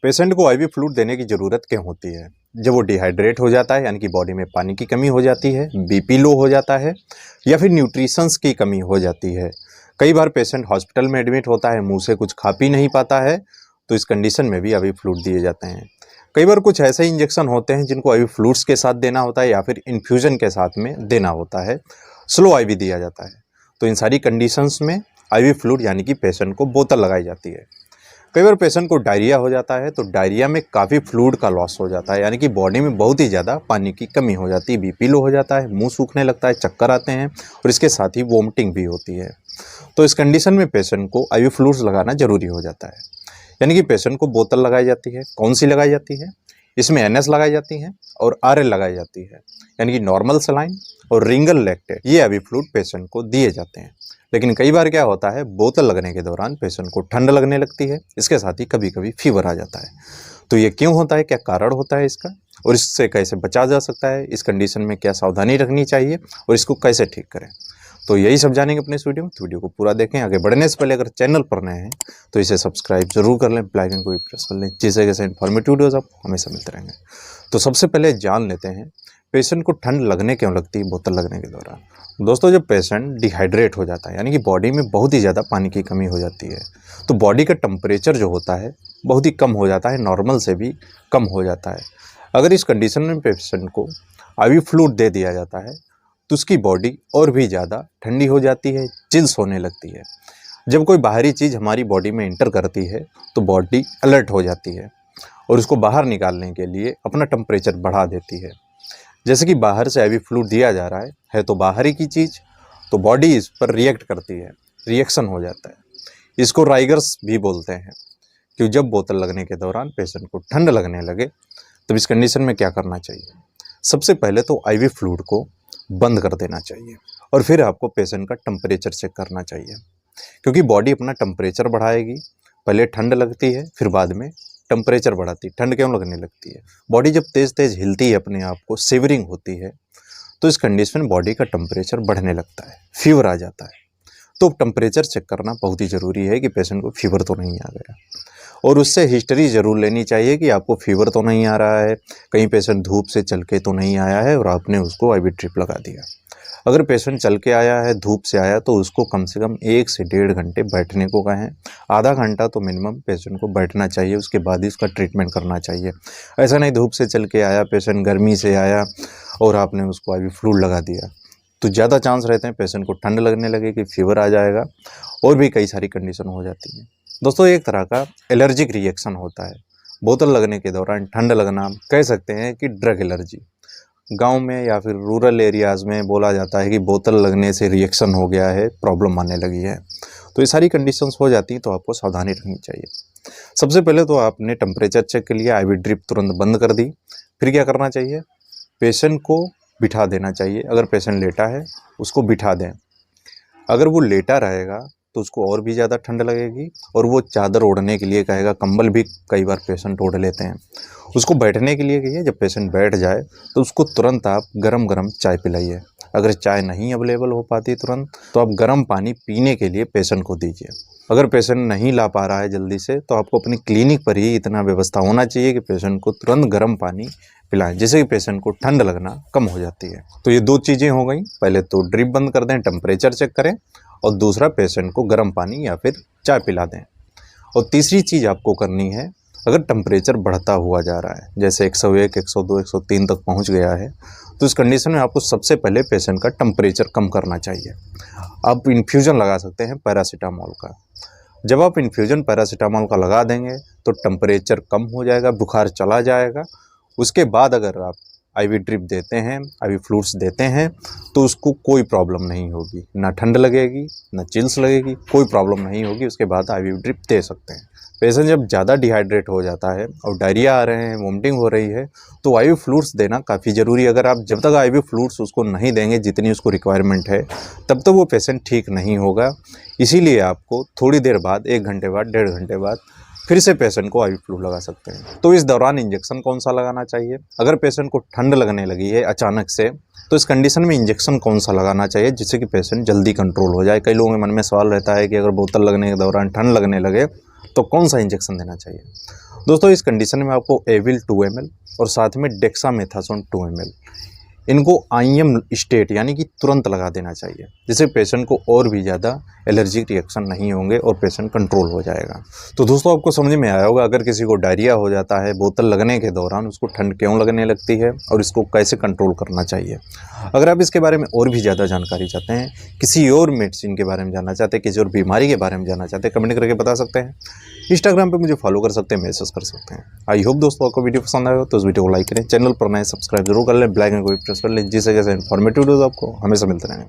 Patient को IV fluid देने की ज़रूरत क्यों होती है? जब वो डिहाइड्रेट हो जाता है, यानी कि बॉडी में पानी की कमी हो जाती है, बीपी लो हो जाता है या फिर न्यूट्रिशंस की कमी हो जाती है। कई बार पेशेंट हॉस्पिटल में एडमिट होता है, मुंह से कुछ खा पी नहीं पाता है, तो इस कंडीशन में भी आईवी फ्लूइड दिए जाते हैं। कई बार कुछ ऐसे इंजेक्शन होते हैं जिनको आईवी फ्लूइड्स के साथ देना होता है या फिर इन्फ्यूजन के साथ में देना होता है, स्लो आईवी दिया जाता है। तो इन सारी कंडीशंस में आईवी फ्लूइड यानी कि पेशेंट को बोतल लगाई जाती है। कई बार पेशेंट को डायरिया हो जाता है, तो डायरिया में काफ़ी फ्लूइड का लॉस हो जाता है, यानी कि बॉडी में बहुत ही ज़्यादा पानी की कमी हो जाती है, बीपी लो हो जाता है, मुंह सूखने लगता है, चक्कर आते हैं और इसके साथ ही वोमिटिंग भी होती है। तो इस कंडीशन में पेशेंट को आईवी फ्लूइड्स लगाना जरूरी हो जाता है, यानी कि पेशेंट को बोतल लगाई जाती है। कौन सी लगाई जाती है? इसमें एनएस लगाई जाती है और आरएल लगाई जाती है, यानी कि नॉर्मल सलाइन और रिंगल लैक्टेट, ये आईवी फ्लूइड पेशेंट को दिए जाते हैं। लेकिन कई बार क्या होता है, बोतल लगने के दौरान पेशेंट को ठंड लगने लगती है, इसके साथ ही कभी कभी फीवर आ जाता है। तो ये क्यों होता है, क्या कारण होता है इसका, और इससे कैसे बचा जा सकता है, इस कंडीशन में क्या सावधानी रखनी चाहिए और इसको कैसे ठीक करें, तो यही सब जानेंगे अपने इस वीडियो में। तो वीडियो को पूरा देखें। आगे बढ़ने से पहले अगर चैनल पर नए हैं तो इसे सब्सक्राइब जरूर कर लें, बेल आइकन को भी प्रेस कर लें, जिससे कैसे इन्फॉर्मेटिव वीडियोज़ आपको हमेशा मिलते रहेंगे। तो सबसे पहले जान लेते हैं पेशेंट को ठंड लगने क्यों लगती है बोतल लगने के दौरान। दोस्तों, जब पेशेंट डिहाइड्रेट हो जाता है, यानी कि बॉडी में बहुत ही ज़्यादा पानी की कमी हो जाती है, तो बॉडी का टेम्परेचर जो होता है बहुत ही कम हो जाता है, नॉर्मल से भी कम हो जाता है। अगर इस कंडीशन में पेशेंट को आईवी फ्लूइड दे दिया जाता है तो उसकी बॉडी और भी ज़्यादा ठंडी हो जाती है, चिल्स होने लगती है। जब कोई बाहरी चीज़ हमारी बॉडी में इंटर करती है तो बॉडी अलर्ट हो जाती है और उसको बाहर निकालने के लिए अपना टेम्परेचर बढ़ा देती है। जैसे कि बाहर से आईवी फ्लूइड दिया जा रहा है तो बाहरी की चीज़, तो बॉडी इस पर रिएक्ट करती है, रिएक्शन हो जाता है। इसको राइगर्स भी बोलते हैं। कि जब बोतल लगने के दौरान पेशेंट को ठंड लगने लगे तब इस कंडीशन में क्या करना चाहिए? सबसे पहले तो आईवी फ्लूइड को बंद कर देना चाहिए और फिर आपको पेशेंट का टेम्परेचर चेक करना चाहिए, क्योंकि बॉडी अपना टेम्परेचर बढ़ाएगी। पहले ठंड लगती है, फिर बाद में टेम्परेचर बढ़ाती है। ठंड क्यों लगने लगती है? बॉडी जब तेज़ तेज़ हिलती है, अपने आप को शिवरिंग होती है, तो इस कंडीशन में बॉडी का टेम्परेचर बढ़ने लगता है, फीवर आ जाता है। तो टेम्परेचर चेक करना बहुत ही ज़रूरी है कि पेशेंट को फीवर तो नहीं आ गया, और उससे हिस्ट्री ज़रूर लेनी चाहिए कि आपको फीवर तो नहीं आ रहा है, कहीं पेशेंट धूप से चल के तो नहीं आया है और आपने उसको आईवी ड्रिप लगा दिया। अगर पेशेंट चल के आया है, धूप से आया, तो उसको कम से कम 1 से 1.5 घंटे बैठने को कहें। आधा घंटा तो मिनिमम पेशेंट को बैठना चाहिए, उसके बाद ही उसका ट्रीटमेंट करना चाहिए। ऐसा नहीं धूप से चल के आया, पेशेंट गर्मी से आया और आपने उसको आईवी फ्लूइड लगा दिया, तो ज़्यादा चांस रहते हैं पेशेंट को ठंड लगने लगे, कि फीवर आ जाएगा, और भी कई सारी कंडीशन हो जाती हैं। दोस्तों, एक तरह का एलर्जिक रिएक्शन होता है बोतल लगने के दौरान। ठंड लगना कह सकते हैं कि ड्रग एलर्जी। गांव में या फिर रूरल एरियाज़ में बोला जाता है कि बोतल लगने से रिएक्शन हो गया है, प्रॉब्लम आने लगी है। तो ये सारी कंडीशंस हो जाती हैं, तो आपको सावधानी रखनी चाहिए। सबसे पहले तो आपने टेम्परेचर चेक के लिए आईवी ड्रिप तुरंत बंद कर दी। फिर क्या करना चाहिए? पेशेंट को बिठा देना चाहिए। अगर पेशेंट लेटा है उसको बिठा दें। अगर वो लेटा रहेगा तो उसको और भी ज़्यादा ठंड लगेगी और वो चादर ओढ़ने के लिए कहेगा। कंबल भी कई बार पेशेंट ओढ़ लेते हैं। उसको बैठने के लिए कहिए। जब पेशेंट बैठ जाए तो उसको तुरंत आप गरम गरम चाय पिलाइए। अगर चाय नहीं अवेलेबल हो पाती तुरंत, तो आप गर्म पानी पीने के लिए पेशेंट को दीजिए। अगर पेशेंट नहीं ला पा रहा है जल्दी से, तो आपको अपनी क्लिनिक पर ही इतना व्यवस्था होना चाहिए कि पेशेंट को तुरंत गर्म पानी पिलाएं, जिससे कि पेशेंट को ठंड लगना कम हो जाती है। तो ये 2 चीज़ें हो गई। पहले तो ड्रिप बंद कर दें, टेम्परेचर चेक करें, और दूसरा पेशेंट को गर्म पानी या फिर चाय पिला दें। और तीसरी चीज़ आपको करनी है, अगर टेम्परेचर बढ़ता हुआ जा रहा है, जैसे 101, 102, 103 तक पहुंच गया है, तो इस कंडीशन में आपको सबसे पहले पेशेंट का टेम्परेचर कम करना चाहिए। आप इन्फ्यूज़न लगा सकते हैं पैरासीटामोल का। जब आप इन्फ्यूज़न पैरासीटामोल का लगा देंगे तो टेम्परेचर कम हो जाएगा, बुखार चला जाएगा। उसके बाद अगर आप आईवी ड्रिप देते हैं, आईवी फ्लूइड्स देते हैं, तो उसको कोई प्रॉब्लम नहीं होगी, ना ठंड लगेगी, ना चिल्स लगेगी, कोई प्रॉब्लम नहीं होगी। उसके बाद आईवी ड्रिप दे सकते हैं। पेशेंट जब ज़्यादा डिहाइड्रेट हो जाता है और डायरिया आ रहे हैं, वोमिटिंग हो रही है, तो आईवी फ्लूइड्स देना काफ़ी ज़रूरी है। अगर आप जब तक आईवी फ्लूइड्स उसको नहीं देंगे जितनी उसको रिक्वायरमेंट है, तब तक वो पेशेंट ठीक नहीं होगा। इसीलिए आपको थोड़ी देर बाद, 1 घंटे बाद, 1.5 घंटे बाद फिर से पेशेंट को आईवी फ्लूइड लगा सकते हैं। तो इस दौरान इंजेक्शन कौन सा लगाना चाहिए? अगर पेशेंट को ठंड लगने लगी है अचानक से, तो इस कंडीशन में इंजेक्शन कौन सा लगाना चाहिए जिससे कि पेशेंट जल्दी कंट्रोल हो जाए? कई लोगों के मन में सवाल रहता है कि अगर बोतल लगने के दौरान ठंड लगने लगे तो कौन सा इंजेक्शन देना चाहिए? दोस्तों इस कंडीशन में आपको एविल 2 ml और साथ में डेक्सामेथासोन 2 ml इनको IM स्टेट यानी कि तुरंत लगा देना चाहिए, जिससे पेशेंट को और भी ज़्यादा एलर्जिक रिएक्शन नहीं होंगे और पेशेंट कंट्रोल हो जाएगा। तो दोस्तों आपको समझ में आया होगा, अगर किसी को डायरिया हो जाता है बोतल लगने के दौरान उसको ठंड क्यों लगने लगती है और इसको कैसे कंट्रोल करना चाहिए। अगर आप इसके बारे में और भी ज़्यादा जानकारी चाहते हैं, किसी और मेडिसिन के बारे में जानना चाहते हैं, किसी और बीमारी के बारे में जानना चाहते हैं, कमेंट करके बता सकते हैं। इंस्टाग्राम पे मुझे फॉलो कर सकते हैं, मैसेज कर सकते हैं। आई होप दोस्तों आपको वीडियो पसंद आया हो तो इस वीडियो को लाइक करें, चैनल पर नए सब्सक्राइब जरूर कर लें, बेल आइकन को भी प्रेस कर लें, जिससे जैसे इन्फॉर्मेटिव वीडियोस आपको हमेशा मिलते रहें।